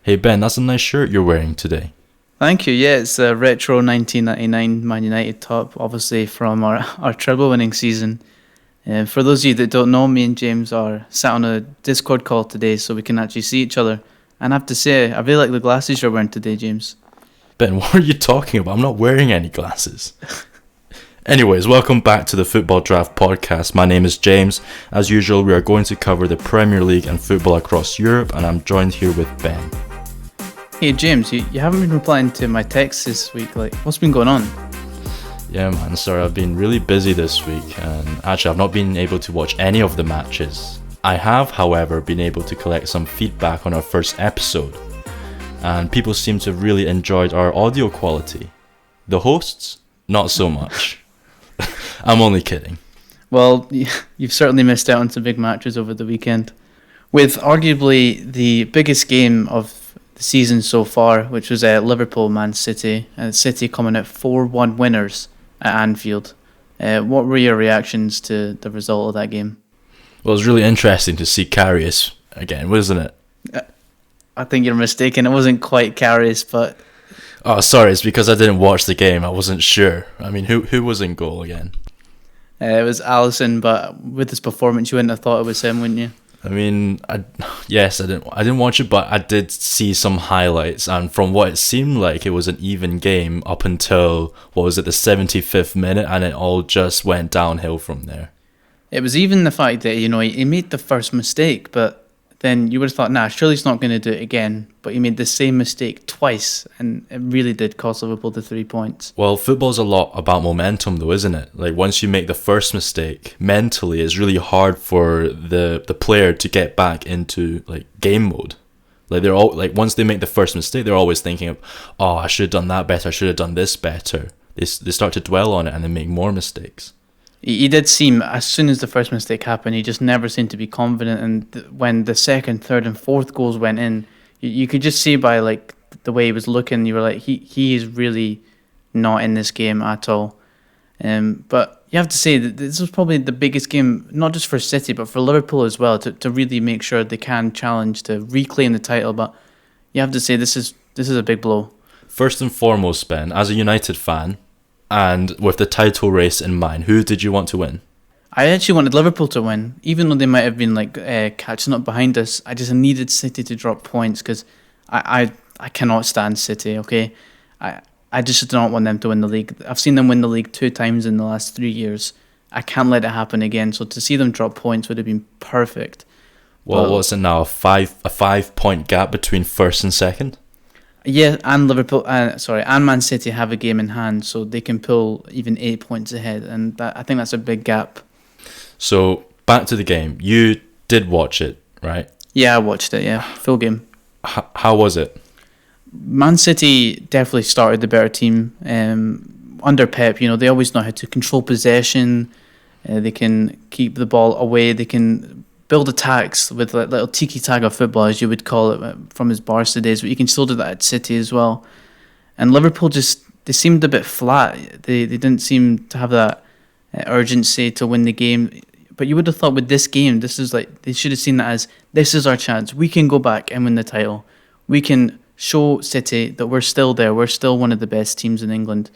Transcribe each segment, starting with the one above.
Hey Ben, that's a nice shirt you're wearing today. Thank you. Yeah, it's a retro 1999 Man United top, obviously from our treble winning season. For those of you that don't know, me and James are sat on a Discord call today so we can actually see each other. And I have to say, I really like the glasses you're wearing today, James. Ben, what are you talking about? I'm not wearing any glasses. Anyways, welcome back to the Football Draft podcast. My name is James. As usual, we are going to cover the Premier League and football across Europe, and I'm joined here with Ben. Hey, James, you haven't been replying to my texts this week. Like, what's been going on? Yeah, man, sorry, I've been really busy this week, and actually I've not been able to watch any of the matches. I have, however, been able to collect some feedback on our first episode, and people seem to have really enjoyed our audio quality. The hosts, not so much. I'm only kidding. Well, you've certainly missed out on some big matches over the weekend, with arguably the biggest game of the season so far, which was Liverpool Man City, and City coming out 4-1 winners at Anfield. What were your reactions to the result of that game? Well, it was really interesting to see Karius again, wasn't it? I think you're mistaken. It wasn't quite Karius, but... Oh, sorry, it's because I didn't watch the game. I wasn't sure. I mean, who was in goal again? It was Alisson, but with his performance, you wouldn't have thought it was him, wouldn't you? I mean, I didn't watch it, but I did see some highlights, and from what it seemed like, it was an even game up until, what was it, the 75th minute, and it all just went downhill from there. It was even the fact that, he made the first mistake, but then you would have thought, nah, surely he's not going to do it again. But he made the same mistake twice, and it really did cost Liverpool the 3 points. Well, football's a lot about momentum, though, isn't it? Like, once you make the first mistake, mentally, it's really hard for the player to get back into, like, game mode. Like, they're all, like, once they make the first mistake, they're always thinking of, oh, I should have done that better, I should have done this better. They start to dwell on it, and they make more mistakes. He did seem, as soon as the first mistake happened, he just never seemed to be confident. And when the second, third, and fourth goals went in, you could just see by like the way he was looking, you were like, he is really not in this game at all. But you have to say that this was probably the biggest game, not just for City, but for Liverpool as well, to really make sure they can challenge to reclaim the title. But you have to say this is a big blow. First and foremost, Ben, as a United fan, and with the title race in mind, who did you want to win? I actually wanted Liverpool to win, even though they might have been catching up behind us. I just needed City to drop points because I cannot stand City. Okay, I just do not want them to win the league. I've seen them win the league 2 times in the last 3 years. I can't let it happen again. So to see them drop points would have been perfect. Well, what's it now? A 5-point gap between first and second? Yeah, and and Man City have a game in hand, so they can pull even 8 points ahead, and I think that's a big gap. So, back to the game. You did watch it, right? Yeah, I watched it, yeah. Full game. How was it? Man City definitely started the better team. Under Pep, they always know how to control possession. They can keep the ball away. They can build attacks with like little tiki-taka football, as you would call it, from his Barca days, but you can still do that at City as well. And Liverpool they seemed a bit flat. They didn't seem to have that urgency to win the game. But you would have thought with this game, this is like, they should have seen that as, this is our chance. We can go back and win the title. We can show City that we're still there. We're still one of the best teams in England.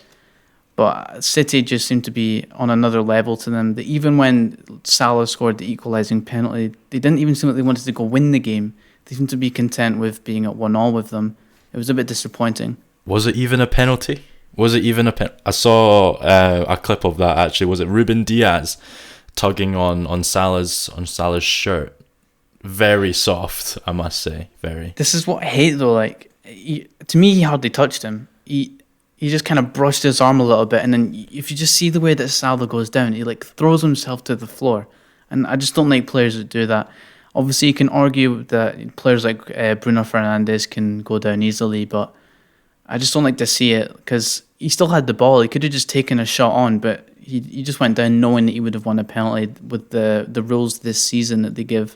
But City just seemed to be on another level to them. That even when Salah scored the equalising penalty, they didn't even seem like they wanted to go win the game. They seemed to be content with being at 1-1 with them. It was a bit disappointing. Was it even a penalty? I saw a clip of that actually. Was it Ruben Diaz tugging on Salah's shirt? Very soft, I must say. Very. This is what I hate though. Like, to me, he hardly touched him. He just kind of brushed his arm a little bit, and then if you just see the way that Salah goes down, he like throws himself to the floor, and I just don't like players that do that. Obviously, you can argue that players like Bruno Fernandes can go down easily, but I just don't like to see it because he still had the ball. He could have just taken a shot on, but he just went down knowing that he would have won a penalty with the rules this season that they give.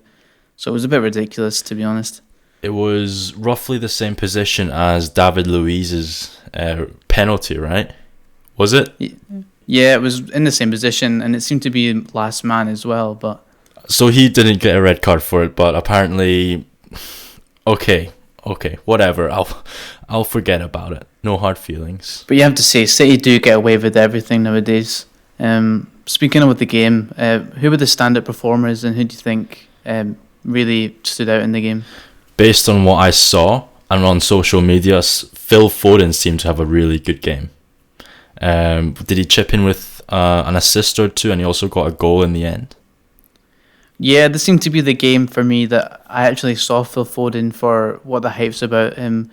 So it was a bit ridiculous, to be honest. It was roughly the same position as David Luiz's penalty, right? Was it? Yeah, it was in the same position, and it seemed to be last man as well. But so he didn't get a red card for it, but apparently, okay, Okay, whatever. I'll forget about it. No hard feelings. But you have to say, City do get away with everything nowadays. Speaking of the game, who were the standout performers, and who do you think really stood out in the game? Based on what I saw and on social media, Phil Foden seemed to have a really good game. Did he chip in with an assist or two, and he also got a goal in the end? Yeah, this seemed to be the game for me that I actually saw Phil Foden for what the hype's about him.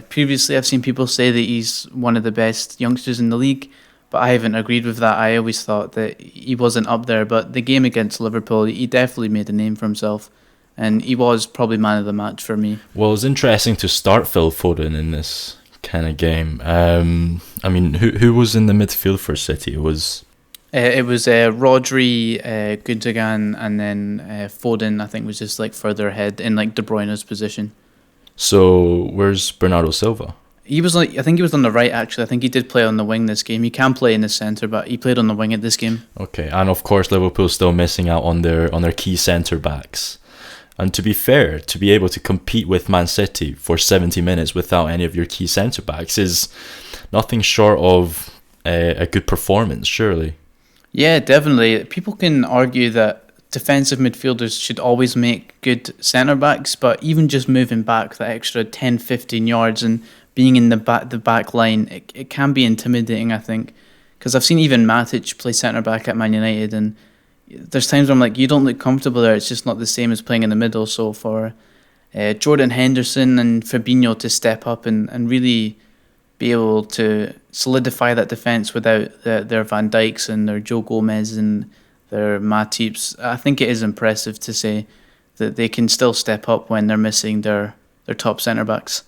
Previously, I've seen people say that he's one of the best youngsters in the league, but I haven't agreed with that. I always thought that he wasn't up there, but the game against Liverpool, he definitely made a name for himself, and he was probably man of the match for me. Well, it's interesting to start Phil Foden in this kind of game. I mean, who was in the midfield for City? It was Rodri, Gundogan, and then Foden. I think was just like further ahead in like De Bruyne's position. So where's Bernardo Silva? I think he was on the right actually. I think he did play on the wing this game. He can play in the centre, but he played on the wing at this game. Okay, and of course Liverpool's still missing out on their key centre backs. And to be fair, to be able to compete with Man City for 70 minutes without any of your key centre backs is nothing short of a good performance, surely. Yeah, definitely. People can argue that defensive midfielders should always make good centre backs, but even just moving back that extra 10-15 yards and being in the back line, it can be intimidating, I think, because I've seen even Matic play centre back at Man United, and there's times where I'm like, you don't look comfortable there. It's just not the same as playing in the middle. So for Jordan Henderson and Fabinho to step up and really be able to solidify that defence without their Van Dijks and their Joe Gomez and their Matips, I think it is impressive to say that they can still step up when they're missing their top centre-backs.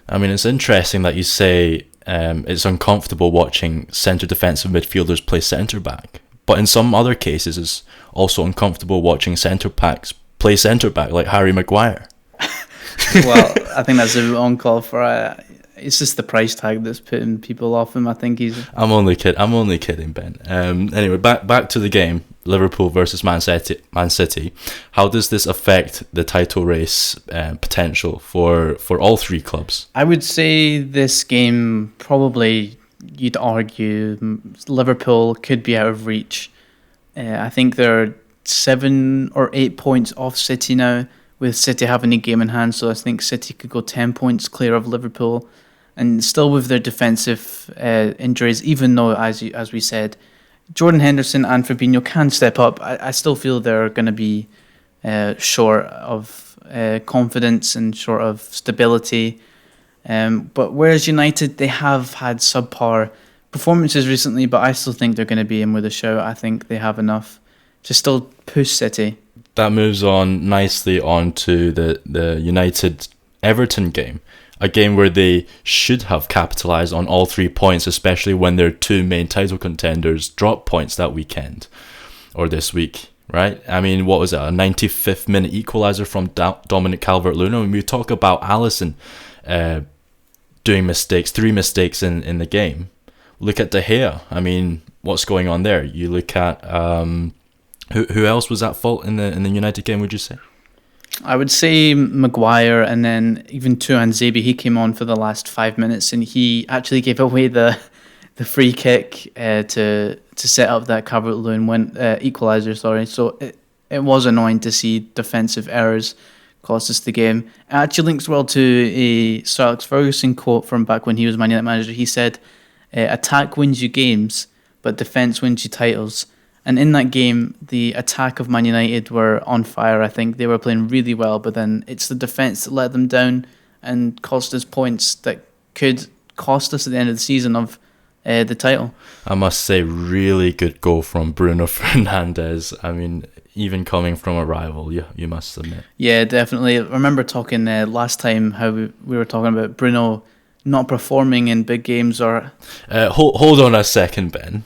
I mean, it's interesting that you say it's uncomfortable watching centre defensive midfielders play centre-back. But in some other cases, it's also uncomfortable watching centre-backs play centre-back, like Harry Maguire. Well, I think that's a wrong call for... it's just the price tag that's putting people off him. I think he's... I'm only kidding, Ben. Anyway, back to the game. Liverpool versus Man City. How does this affect the title race potential for all three clubs? I would say this game probably... You'd argue Liverpool could be out of reach. I think they're 7 or 8 points off City now, with City having a game in hand. So I think City could go 10 points clear of Liverpool, and still with their defensive injuries. Even though, as we said, Jordan Henderson and Fabinho can step up, I still feel they're going to be short of confidence and short of stability. But whereas United, they have had subpar performances recently, but I still think they're going to be in with a shout. I think they have enough to still push City. That moves on nicely onto the United-Everton game, a game where they should have capitalised on all 3 points, especially when their two main title contenders dropped points that weekend, or this week, right? I mean, what was it, a 95th minute equaliser from Dominic Calvert-Lewin? When we talk about Alisson doing mistakes, 3 mistakes in the game. Look at De Gea. I mean, what's going on there? You look at who else was at fault in the United game, would you say? I would say Maguire, and then even Tuan Zebi. He came on for the last 5 minutes, and he actually gave away the free kick to set up that Calvert-Lewin equaliser. Sorry, so it was annoying to see defensive errors cost us the game. It actually links well to a Sir Alex Ferguson quote from back when he was Man United manager. He said, "Attack wins you games, but defence wins you titles." And in that game, the attack of Man United were on fire. I think they were playing really well, but then it's the defence that let them down and cost us points that could cost us at the end of the season of the title. I must say, really good goal from Bruno Fernandes. I mean, even coming from a rival, you must admit. Yeah, definitely. I remember talking last time how we were talking about Bruno not performing in big games. Or hold on a second, Ben.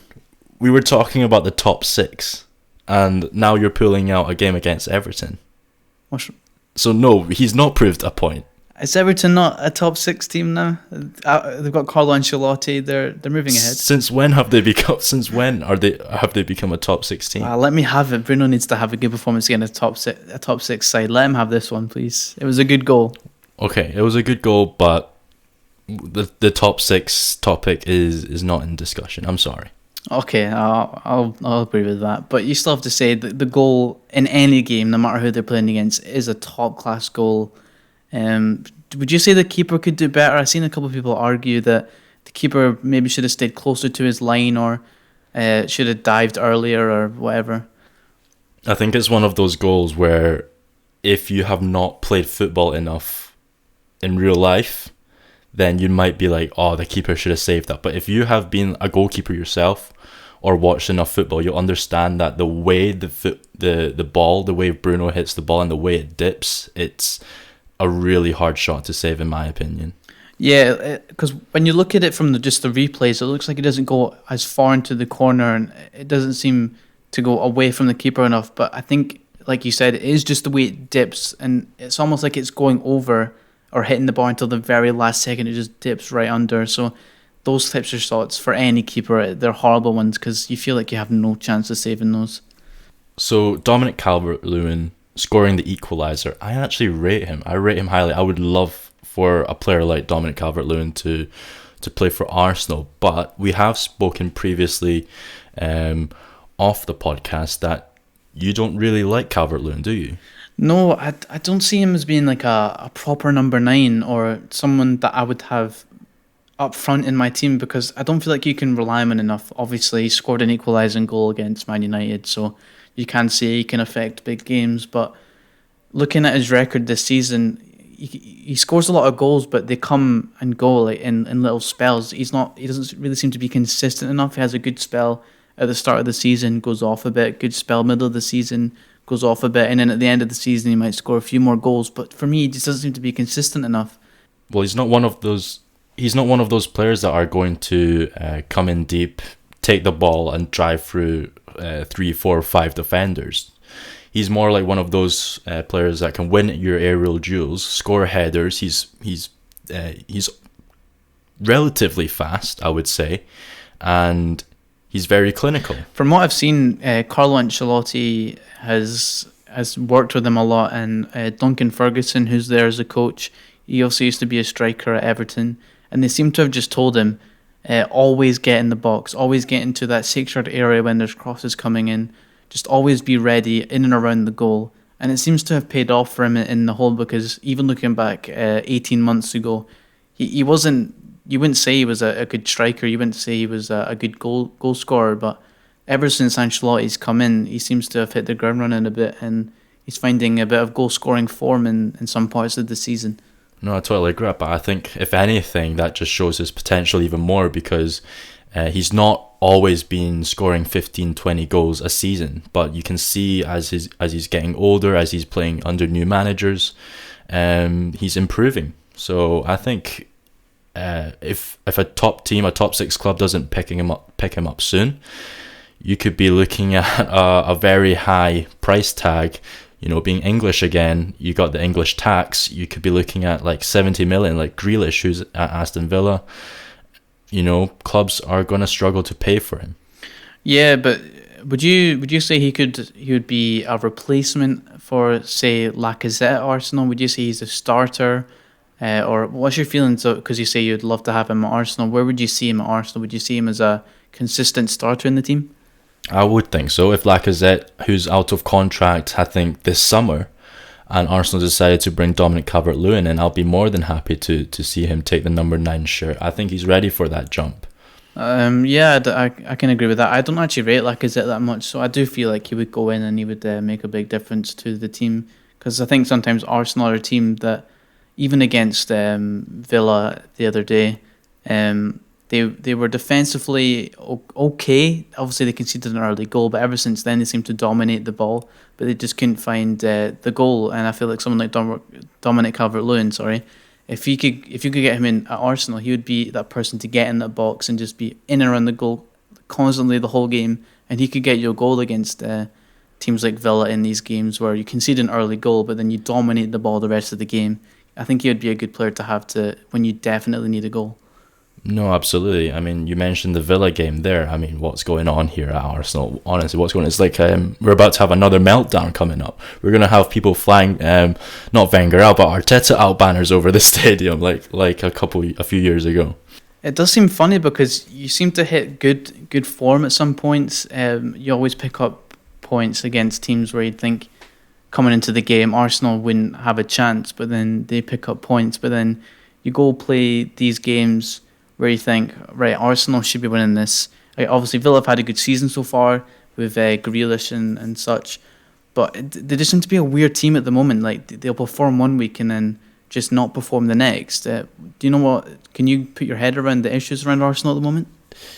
We were talking about the top 6, and now you're pulling out a game against Everton. So no, he's not proved a point. Is Everton not a top 6 team now? They've got Carlo Ancelotti. They're moving ahead. Since when have they become? Since when have they become a top 6 team? Let me have it. Bruno needs to have a good performance against a top six side. Let him have this one, please. It was a good goal. Okay, it was a good goal, but the top six topic is not in discussion. I'm sorry. Okay, I'll agree with that. But you still have to say that the goal in any game, no matter who they're playing against, is a top class goal. Um, would you say the keeper could do better? I've seen a couple of people argue that the keeper maybe should have stayed closer to his line, or should have dived earlier, or whatever. I think it's one of those goals where if you have not played football enough in real life, then you might be like, oh, the keeper should have saved that. But if you have been a goalkeeper yourself or watched enough football, you'll understand that the way the ball, the way Bruno hits the ball and the way it dips, it's a really hard shot to save, in my opinion. Yeah, because when you look at it from just the replays, it looks like it doesn't go as far into the corner, and it doesn't seem to go away from the keeper enough. But I think, like you said, it is just the way it dips, and it's almost like it's going over or hitting the bar until the very last second. It just dips right under. So those types of shots for any keeper, they're horrible ones because you feel like you have no chance of saving those. So Dominic Calvert-Lewin scoring the equaliser, I actually rate him. I rate him highly. I would love for a player like Dominic Calvert-Lewin to play for Arsenal, but we have spoken previously off the podcast that you don't really like Calvert-Lewin, do you? No, I don't see him as being like a proper number 9 or someone that I would have up front in my team, because I don't feel like you can rely on him enough. Obviously, he scored an equalising goal against Man United, so you can say he can affect big games. But looking at his record this season, he scores a lot of goals, but they come and go like in little spells. He doesn't really seem to be consistent enough. He has a good spell at the start of the season, goes off a bit. Good spell middle of the season, goes off a bit, and then at the end of the season he might score a few more goals. But for me, he just doesn't seem to be consistent enough. Well, he's not one of those. He's not one of those players that are going to come in deep, take the ball, and drive through 3, 4, 5 defenders. He's more like one of those players that can win your aerial duels, score headers. He's relatively fast, I would say, and he's very clinical. From what I've seen, Carlo Ancelotti has worked with him a lot, and Duncan Ferguson, who's there as a coach, he also used to be a striker at Everton, and they seem to have just told him, always get in the box, always get into that 6-yard area when there's crosses coming in, just always be ready in and around the goal. And it seems to have paid off for him in the whole, because even looking back 18 months ago, he wasn't, you wouldn't say he was a good striker, you wouldn't say he was a good goal scorer, but ever since Ancelotti's come in, he seems to have hit the ground running a bit, and he's finding a bit of goal scoring form in some parts of the season. No, I totally agree, but I think if anything, that just shows his potential even more, because he's not always been scoring 15, 20 goals a season, but you can see as he's getting older, as he's playing under new managers, he's improving. So I think if a top team, a top 6 club doesn't pick him up soon, you could be looking at a very high price tag. You know, being English again, you got the English tax. You could be looking at like 70 million, like Grealish, who's at Aston Villa. You know, clubs are going to struggle to pay for him. Yeah, but would you say he would be a replacement for, say, Lacazette at Arsenal? Would you say he's a starter? Or what's your feelings? Because you say you'd love to have him at Arsenal. Where would you see him at Arsenal? Would you see him as a consistent starter in the team? I would think so. If Lacazette, who's out of contract, I think this summer, and Arsenal decided to bring Dominic Calvert-Lewin in, I'll be more than happy to see him take the number 9 shirt. I think he's ready for that jump. Yeah, I can agree with that. I don't actually rate Lacazette that much, so I do feel like he would go in and he would make a big difference to the team. Because I think sometimes Arsenal are a team that, even against Villa the other day, they were defensively okay. Obviously, they conceded an early goal, but ever since then, they seem to dominate the ball, but they just couldn't find the goal. And I feel like someone like Dominic Calvert-Lewin, if you could get him in at Arsenal, he would be that person to get in that box and just be in and around the goal constantly the whole game, and he could get you a goal against teams like Villa in these games where you concede an early goal, but then you dominate the ball the rest of the game. I think he would be a good player to have when you definitely need a goal. No, absolutely. I mean, you mentioned the Villa game there. I mean, what's going on here at Arsenal? Honestly, what's going on? It's like we're about to have another meltdown coming up. We're going to have people flying, not Wenger out, but Arteta out banners over the stadium, like a few years ago. It does seem funny because you seem to hit good form at some points. You always pick up points against teams where you'd think coming into the game Arsenal wouldn't have a chance, but then they pick up points. But then you go play these games where you think, right, Arsenal should be winning this. Like, obviously, Villa have had a good season so far with Grealish and such, but they just seem to be a weird team at the moment. Like, they'll perform one week and then just not perform the next. Do you know what? Can you put your head around the issues around Arsenal at the moment?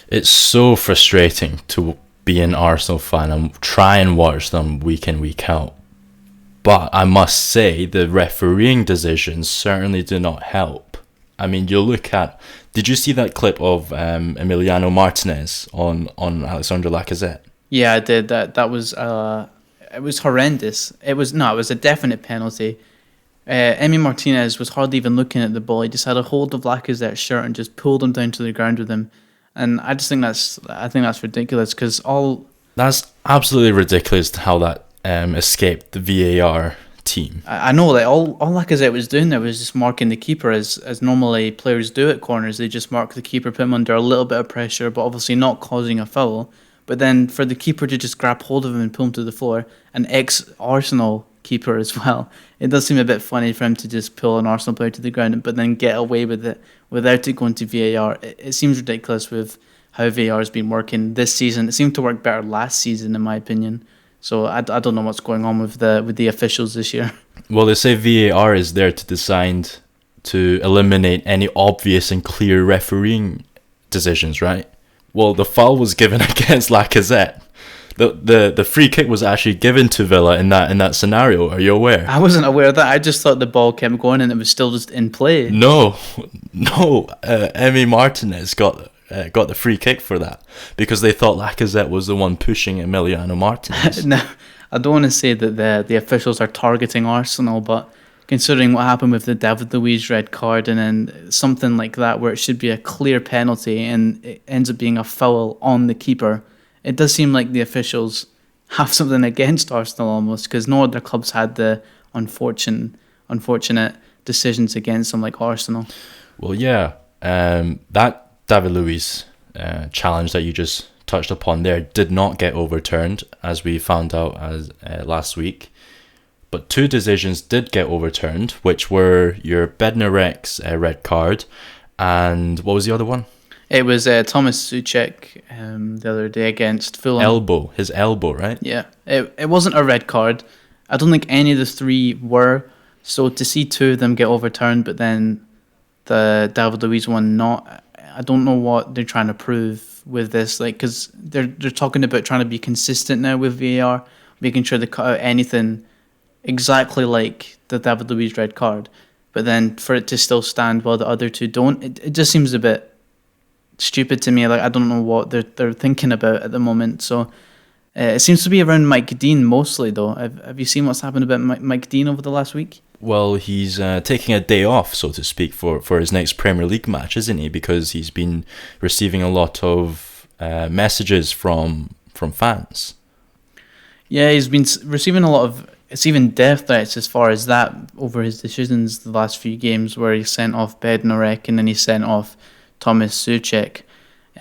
It's so frustrating to be an Arsenal fan and try and watch them week in, week out. But I must say the refereeing decisions certainly do not help. I mean, you look at... Did you see that clip of Emiliano Martinez on Alexandre Lacazette? Yeah, I did. That was it was horrendous. It was a definite penalty. Emi Martinez was hardly even looking at the ball. He just had a hold of Lacazette's shirt and just pulled him down to the ground with him. And I think that's ridiculous because that's absolutely ridiculous how that escaped the VAR team. I know that all Lacazette was doing there was just marking the keeper as normally players do at corners. They just mark the keeper, put him under a little bit of pressure, but obviously not causing a foul. But then for the keeper to just grab hold of him and pull him to the floor, an ex-Arsenal keeper as well, it does seem a bit funny for him to just pull an Arsenal player to the ground but then get away with it without it going to VAR. It seems ridiculous with how VAR has been working this season. It seemed to work better last season, in my opinion. So I don't know what's going on with the officials this year. Well, they say VAR is there to decide to eliminate any obvious and clear refereeing decisions, right? Well, the foul was given against Lacazette. The free kick was actually given to Villa in that scenario. Are you aware? I wasn't aware of that. I just thought the ball kept going and it was still just in play. No. Emi Martinez got the free kick for that because they thought Lacazette was the one pushing Emiliano Martinez. Now, I don't want to say that the officials are targeting Arsenal, but considering what happened with the David Luiz red card and then something like that where it should be a clear penalty and it ends up being a foul on the keeper, it does seem like the officials have something against Arsenal almost because no other clubs had the unfortunate decisions against them like Arsenal. Well, yeah, that David Luiz challenge that you just touched upon there did not get overturned, as we found out last week. But two decisions did get overturned, which were your Bednarek's red card, and what was the other one? It was Thomas Souček the other day against Fulham. His elbow, right? Yeah, it wasn't a red card. I don't think any of the three were. So to see two of them get overturned, but then the David Luiz one not, I don't know what they're trying to prove with this. Like, because they're talking about trying to be consistent now with VAR, making sure they cut out anything exactly like the David Luiz red card. But then for it to still stand while the other two don't, it just seems a bit stupid to me. Like, I don't know what they're thinking about at the moment. So it seems to be around Mike Dean mostly, though. Have you seen what's happened about Mike Dean over the last week? Well, he's taking a day off, so to speak, for his next Premier League match, isn't he? Because he's been receiving a lot of messages from fans. Yeah, he's been receiving a lot of, it's even death threats as far as that over his decisions the last few games where he sent off Bednarek and then he sent off Thomas Souček.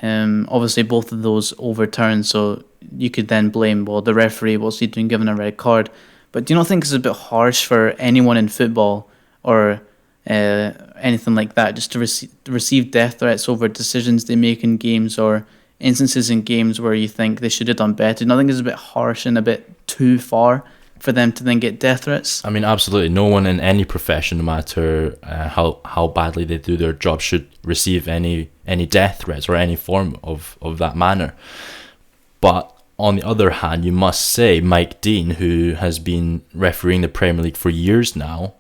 Obviously both of those overturned, so you could then blame, well, the referee, what's he doing given a red card? But do you not think it's a bit harsh for anyone in football or anything like that just to receive death threats over decisions they make in games or instances in games where you think they should have done better? Do you not think it's a bit harsh and a bit too far for them to then get death threats? I mean, absolutely. No one in any profession, no matter how badly they do their job, should receive any death threats or any form of that manner. But on the other hand, you must say Mike Dean, who has been refereeing the Premier League for years now,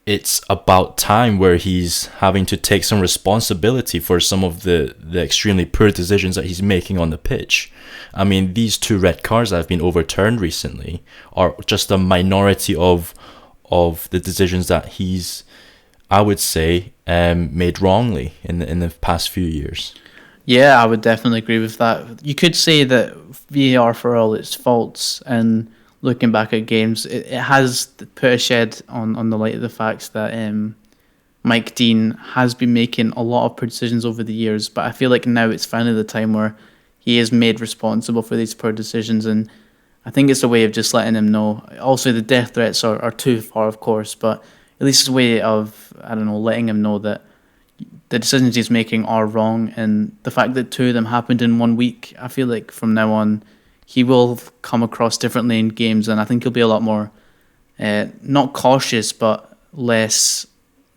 it's about time where he's having to take some responsibility for some of the extremely poor decisions that he's making on the pitch. I mean, these two red cards that have been overturned recently are just a minority of the decisions that he's I would say, made wrongly in the past few years. Yeah, I would definitely agree with that. You could say that VAR, for all its faults and looking back at games, it has put a shed on the light of the facts that Mike Dean has been making a lot of poor decisions over the years, but I feel like now it's finally the time where he is made responsible for these poor decisions, and I think it's a way of just letting him know. Also, the death threats are too far, of course, but at least it's a way of, I don't know, letting him know that the decisions he's making are wrong, and the fact that two of them happened in 1 week, I feel like from now on he will come across differently in games, and I think he'll be a lot more not cautious but less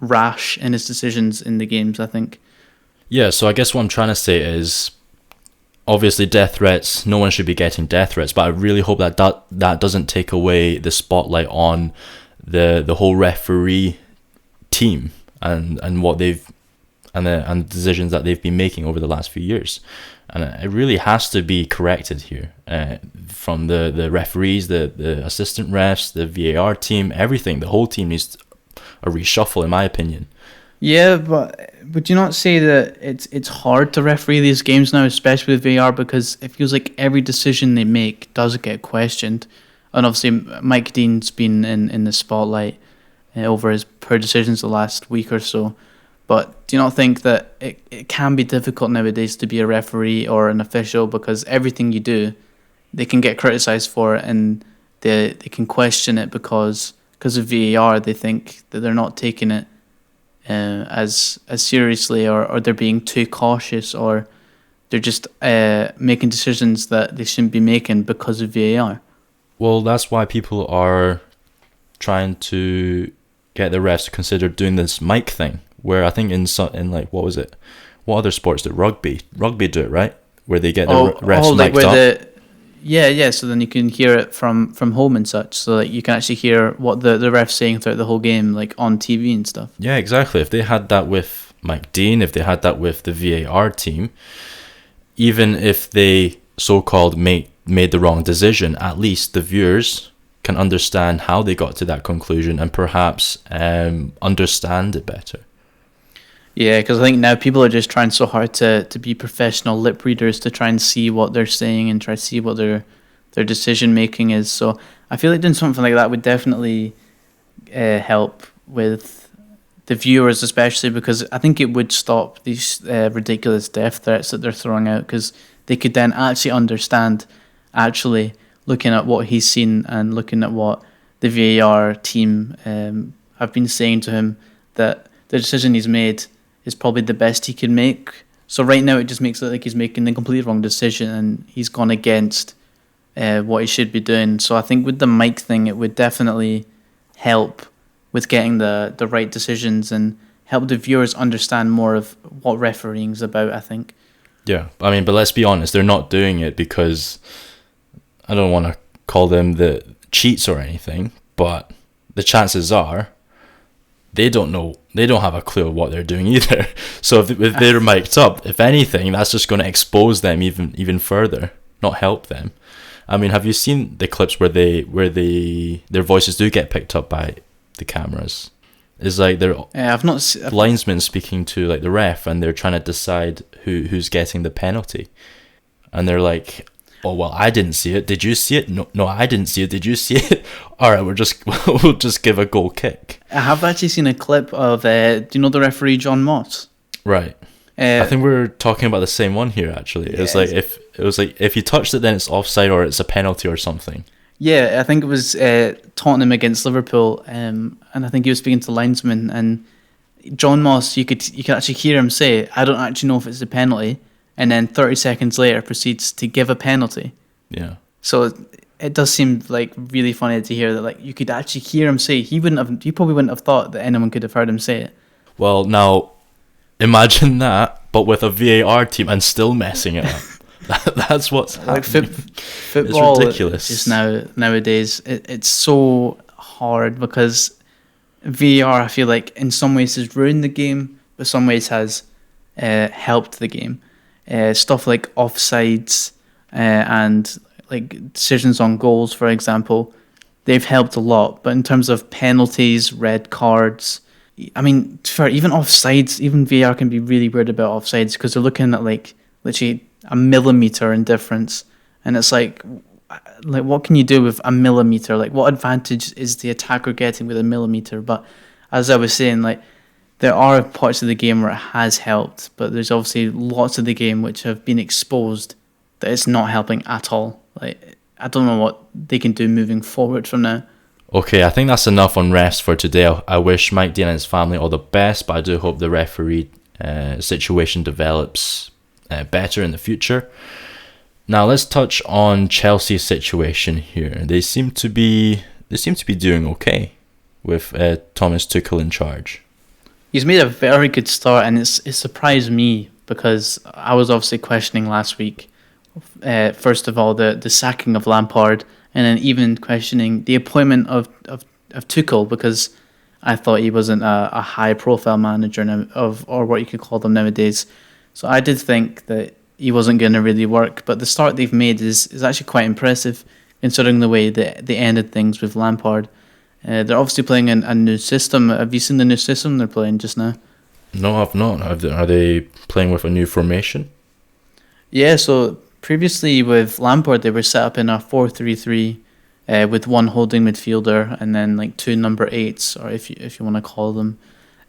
rash in his decisions in the games, I think. Yeah, so I guess what I'm trying to say is, obviously death threats, no one should be getting death threats, but I really hope that doesn't take away the spotlight on the whole referee team and what they've and the decisions that they've been making over the last few years. And it really has to be corrected here, from the referees, the assistant refs, the VAR team, everything. The whole team needs a reshuffle, in my opinion. Yeah, but would you not say that it's hard to referee these games now, especially with VAR, because it feels like every decision they make does get questioned? And obviously Mike Dean's been in the spotlight over his poor decisions the last week or so. But do you not think that it can be difficult nowadays to be a referee or an official, because everything you do, they can get criticised for it, and they can question it because of VAR. They think that they're not taking it as seriously, or they're being too cautious, or they're just making decisions that they shouldn't be making because of VAR. Well, that's why people are trying to get the refs to consider doing this mic thing, where I think in like, what was it? What other sports do rugby do it, right? Where they get the refs like mic'd up. Yeah. So then you can hear it from home and such. So like you can actually hear what the ref's saying throughout the whole game, like on TV and stuff. Yeah, exactly. If they had that with Mike Dean, if they had that with the VAR team, even if they so-called made the wrong decision, at least the viewers can understand how they got to that conclusion and perhaps understand it better. Yeah, because I think now people are just trying so hard to be professional lip readers to try and see what they're saying and try to see what their decision making is. So I feel like doing something like that would definitely help with the viewers, especially because I think it would stop these ridiculous death threats that they're throwing out, because they could then actually understand, actually looking at what he's seen and looking at what the VAR team have been saying to him, that the decision he's made is probably the best he can make. So right now it just makes it like he's making the completely wrong decision and he's gone against what he should be doing. So I think with the mic thing, it would definitely help with getting the right decisions and help the viewers understand more of what refereeing's about, I think. Yeah, I mean, but let's be honest, they're not doing it because, I don't want to call them the cheats or anything, but the chances are they don't know, they don't have a clue of what they're doing either. So if they're mic'd up, if anything, that's just going to expose them even further, not help them. I mean, have you seen the clips where their voices do get picked up by the cameras? It's like they're linesmen speaking to like the ref, and they're trying to decide who's getting the penalty, and they're like, "Oh well, I didn't see it. Did you see it? No, I didn't see it. Did you see it? All right, we'll just give a goal kick." I have actually seen a clip of do you know the referee John Moss? Right. I think we're talking about the same one here. Actually, it's like if you touched it, then it's offside or it's a penalty or something. Yeah, I think it was Tottenham against Liverpool, and I think he was speaking to linesman, and John Moss, you could actually hear him say, "I don't actually know if it's a penalty," and then 30 seconds later proceeds to give a penalty. Yeah. So it does seem like really funny to hear that, like, you could actually hear him say. He probably wouldn't have thought that anyone could have heard him say it. Well, now imagine that, but with a VAR team and still messing it up. That's what's happening. Football, it's ridiculous. Just nowadays, it's so hard because VAR, I feel like, in some ways has ruined the game, but some ways has helped the game. Stuff like offsides and like decisions on goals, for example, they've helped a lot. But in terms of penalties, red cards, I mean, for even offsides, even VAR can be really weird about offsides because they're looking at like literally a millimeter in difference, and it's like what can you do with a millimeter? Like, what advantage is the attacker getting with a millimeter? But as I was saying, like there are parts of the game where it has helped, but there's obviously lots of the game which have been exposed that it's not helping at all. Like, I don't know what they can do moving forward from now. Okay, I think that's enough on refs for today. I wish Mike Dean and his family all the best, but I do hope the referee situation develops better in the future. Now let's touch on Chelsea's situation here. They seem to be doing okay with Thomas Tuchel in charge. He's made a very good start, and it surprised me because I was obviously questioning last week. First of all, the sacking of Lampard, and then even questioning the appointment of Tuchel because I thought he wasn't a high profile manager or what you could call them nowadays. So I did think that he wasn't going to really work, but the start they've made is actually quite impressive considering the way that they ended things with Lampard. They're obviously playing a new system. Have you seen the new system they're playing just now? No, I've not. Are they playing with a new formation? Yeah, so previously with Lampard, they were set up in a 4-3-3 with one holding midfielder and then like two number 8s, or if you want to call them.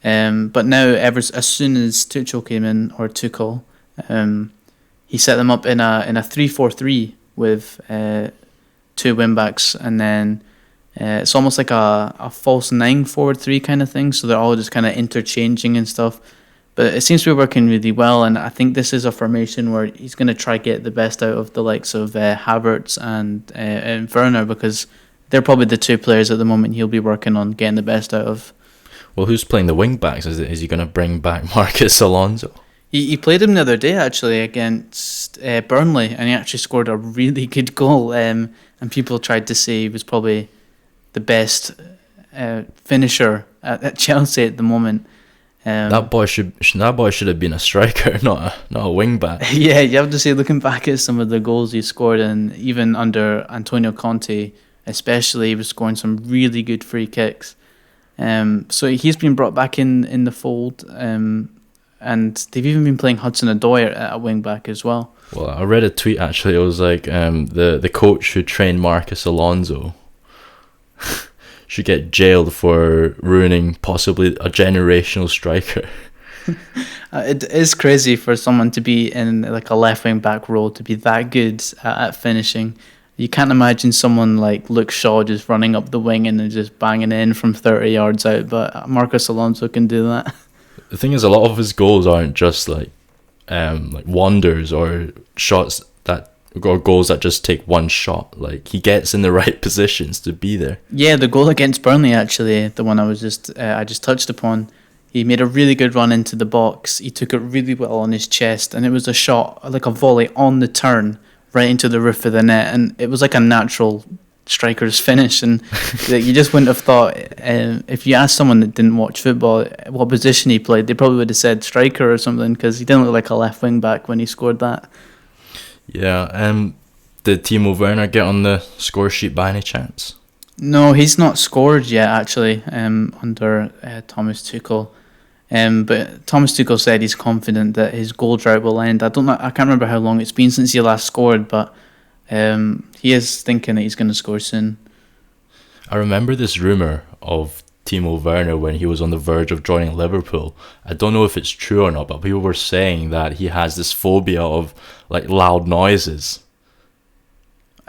But now, as soon as Tuchel came in, or Tuchel, he set them up in a 3-4-3 with two wing backs, and then it's almost like a false 9 forward 3 kind of thing. So they're all just kind of interchanging and stuff. But it seems to be working really well, and I think this is a formation where he's going to try to get the best out of the likes of Havertz and Werner, because they're probably the two players at the moment he'll be working on getting the best out of. Well, who's playing the wing backs? Is he going to bring back Marcus Alonso? He played him the other day actually against Burnley, and he actually scored a really good goal. And people tried to say he was probably the best finisher at Chelsea at the moment. That boy should have been a striker, not a wing back. Yeah, you have to say, looking back at some of the goals he scored, and even under Antonio Conte, especially, he was scoring some really good free kicks. So he's been brought back in the fold, and they've even been playing Hudson-Odoi at wing back as well. Well, I read a tweet actually. It was like the coach who trained Marcus Alonso should get jailed for ruining possibly a generational striker. It is crazy for someone to be in like a left wing back role to be that good at finishing. You can't imagine someone like Luke Shaw just running up the wing and then just banging it in from 30 yards out, but Marcus Alonso can do that. The thing is, a lot of his goals aren't just like wonders or shots or goals that just take one shot. Like, he gets in the right positions to be there. Yeah, the goal against Burnley, actually, the one I just touched upon, he made a really good run into the box. He took it really well on his chest, and it was a shot, like a volley on the turn, right into the roof of the net, and it was like a natural striker's finish. And you just wouldn't have thought, if you asked someone that didn't watch football what position he played, they probably would have said striker or something, because he didn't look like a left wing back when he scored that. Yeah, did Timo Werner get on the score sheet by any chance? No, he's not scored yet, actually, under Thomas Tuchel. But Thomas Tuchel said he's confident that his goal drought will end. I can't remember how long it's been since he last scored, but he is thinking that he's going to score soon. I remember this rumour of Timo Werner when he was on the verge of joining Liverpool. I don't know if it's true or not, but people were saying that he has this phobia of like loud noises.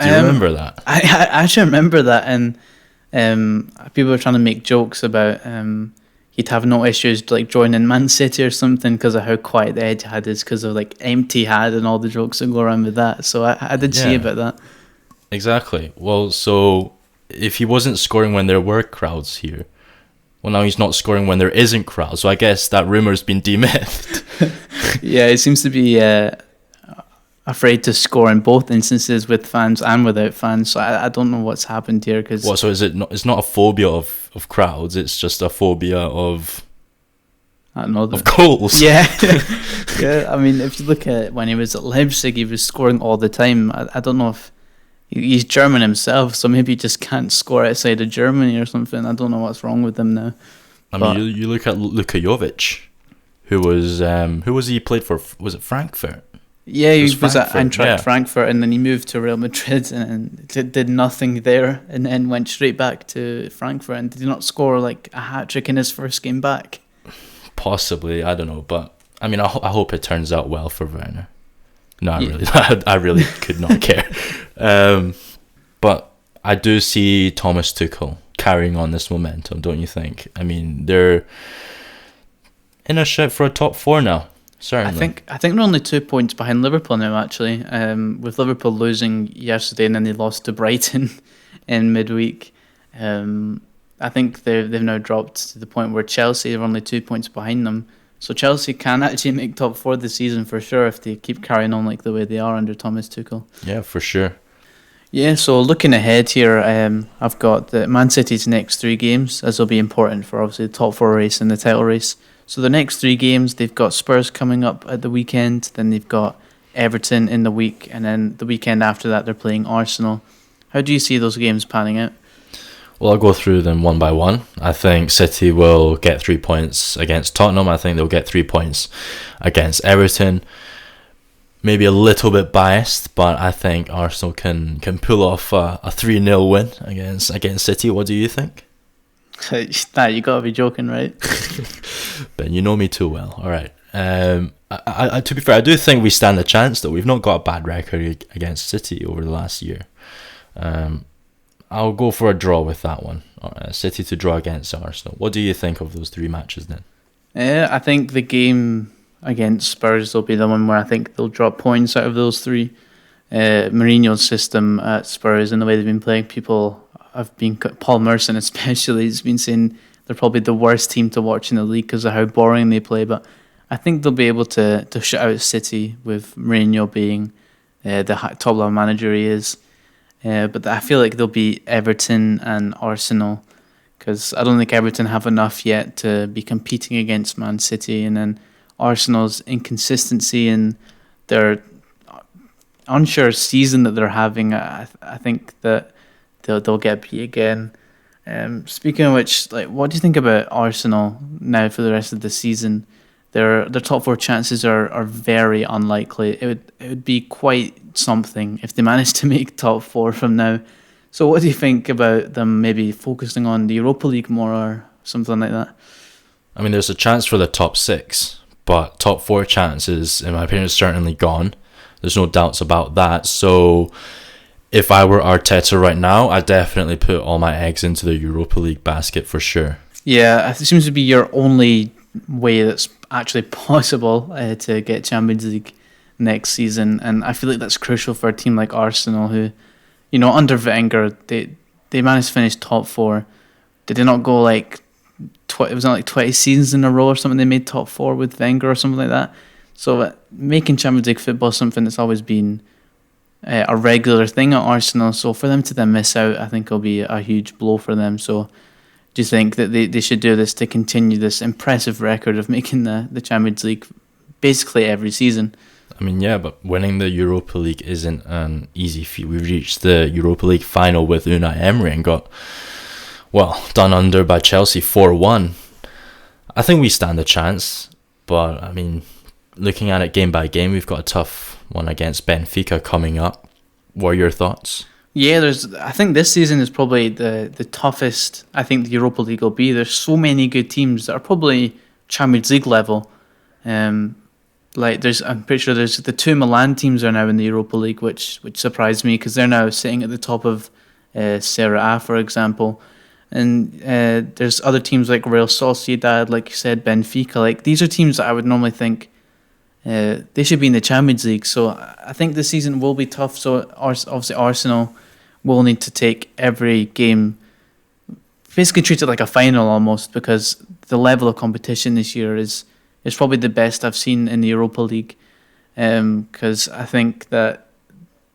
Do you remember that? I actually remember that, and people were trying to make jokes about he'd have no issues like joining Man City or something because of how quiet the Etihad is, because of like empty had and all the jokes that go around with that. So I did see about that. Exactly. Well, so if he wasn't scoring when there were crowds here, well, now he's not scoring when there isn't crowds. So I guess that rumour's been demithed. Yeah, he seems to be afraid to score in both instances, with fans and without fans. So I don't know what's happened here. So is it not? It's not a phobia of crowds. It's just a phobia of. I don't know. Of goals. Yeah. Yeah. I mean, if you look at when he was at Leipzig, he was scoring all the time. I don't know if he's German himself, so maybe he just can't score outside of Germany or something. I don't know what's wrong with him now. I mean, you look at Luka Jovic, who was he played for? Was it Frankfurt? Yeah, he was at Frankfurt, Eintracht Frankfurt, and then he moved to Real Madrid and did nothing there, and then went straight back to Frankfurt and did not score like a hat-trick in his first game back. Possibly, I don't know, but I mean, I hope it turns out well for Werner. No, I really could not care. But I do see Thomas Tuchel carrying on this momentum, don't you think? I mean, they're in a shot for a top 4 now. Certainly. I think they're only 2 points behind Liverpool now, actually. With Liverpool losing yesterday and then they lost to Brighton in midweek. I think they've now dropped to the point where Chelsea are only 2 points behind them. So Chelsea can actually make top 4 this season for sure if they keep carrying on like the way they are under Thomas Tuchel. Yeah, for sure. Yeah, so looking ahead here, I've got the Man City's next 3 games, as will be important for obviously the top 4 race and the title race. So the next 3 games, they've got Spurs coming up at the weekend, then they've got Everton in the week, and then the weekend after that they're playing Arsenal. How do you see those games panning out? Well, I'll go through them one by one. I think City will get 3 points against Tottenham. I think they'll get 3 points against Everton. Maybe a little bit biased, but I think Arsenal can pull off a 3-0 win against City. What do you think? Nah, you gotta be joking, right? Ben, you know me too well. All right. I to be fair, I do think we stand a chance, though. We've not got a bad record against City over the last year. I'll go for a draw with that one. City to draw against Arsenal. What do you think of those 3 matches then? I think the game against Spurs will be the one where I think they'll drop points out of those 3. Mourinho's system at Spurs and the way they've been playing, Paul Merson especially, has been saying they're probably the worst team to watch in the league because of how boring they play. But I think they'll be able to shut out City with Mourinho being the top level manager he is. But I feel like they'll beat Everton and Arsenal because I don't think Everton have enough yet to be competing against Man City. And then Arsenal's inconsistency and their unsure season that they're having, I think that they'll get beat again. Speaking of which, like, what do you think about Arsenal now for the rest of the season? Their top 4 chances are very unlikely. It would be quite something if they managed to make top 4 from now. So what do you think about them maybe focusing on the Europa League more or something like that? I mean, there's a chance for the top 6, but top 4 chances, in my opinion, is certainly gone. There's no doubts about that. So if I were Arteta right now, I'd definitely put all my eggs into the Europa League basket for sure. Yeah, it seems to be your only way that's actually possible to get Champions League next season, and I feel like that's crucial for a team like Arsenal who, under Wenger, they managed to finish top 4. Did they not go like it was not like 20 seasons in a row or something they made top 4 with Wenger or something like that? So making Champions League football is something that's always been a regular thing at Arsenal, so for them to then miss out, I think it'll be a huge blow for them. So do you think that they should do this to continue this impressive record of making the Champions League basically every season? I mean, yeah, but winning the Europa League isn't an easy feat. We reached the Europa League final with Unai Emery and got, done under by Chelsea 4-1. I think we stand a chance, but I mean, looking at it game by game, we've got a tough one against Benfica coming up. What are your thoughts? Yeah, I think this season is probably the toughest I think the Europa League will be. There's so many good teams that are probably Champions League level. I'm pretty sure there's the 2 Milan teams are now in the Europa League, which surprised me because they're now sitting at the top of Serie A, for example. And there's other teams like Real Sociedad, like you said, Benfica. Like, these are teams that I would normally think they should be in the Champions League. So I think this season will be tough. So obviously Arsenal will need to take every game, basically treat it like a final almost, because the level of competition this year is probably the best I've seen in the Europa League. Because I think that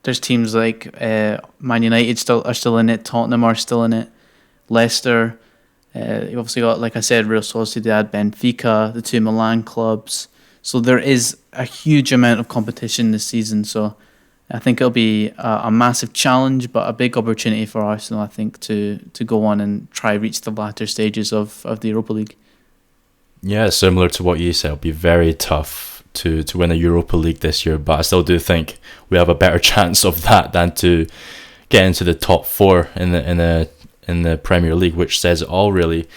there's teams like Man United are still in it, Tottenham are still in it, Leicester. You've obviously got, like I said, Real Sociedad, Benfica, the 2 Milan clubs. So there is a huge amount of competition this season. So I think it'll be a massive challenge, but a big opportunity for Arsenal, I think, to go on and try reach the latter stages of the Europa League. Yeah, similar to what you said, it'll be very tough to win a Europa League this year, but I still do think we have a better chance of that than to get into the top four in the Premier League, which says it all really.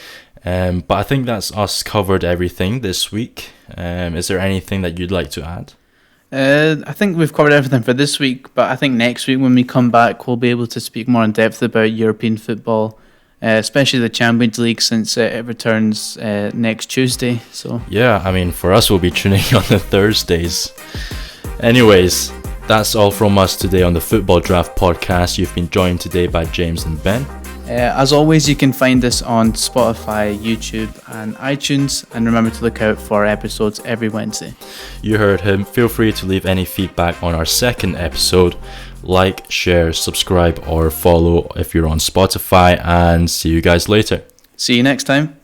But I think that's us covered everything this week. Is there anything that you'd like to add? I think we've covered everything for this week, but I think next week when we come back, we'll be able to speak more in depth about European football, especially the Champions League, since it returns next Tuesday. So yeah, I mean, for us, we'll be tuning on the Thursdays. Anyways, that's all from us today on the Football Draft podcast. You've been joined today by James and Ben. As always, you can find us on Spotify, YouTube and iTunes, and remember to look out for episodes every Wednesday. You heard him. Feel free to leave any feedback on our second episode. Like, share, subscribe or follow if you're on Spotify, and see you guys later. See you next time.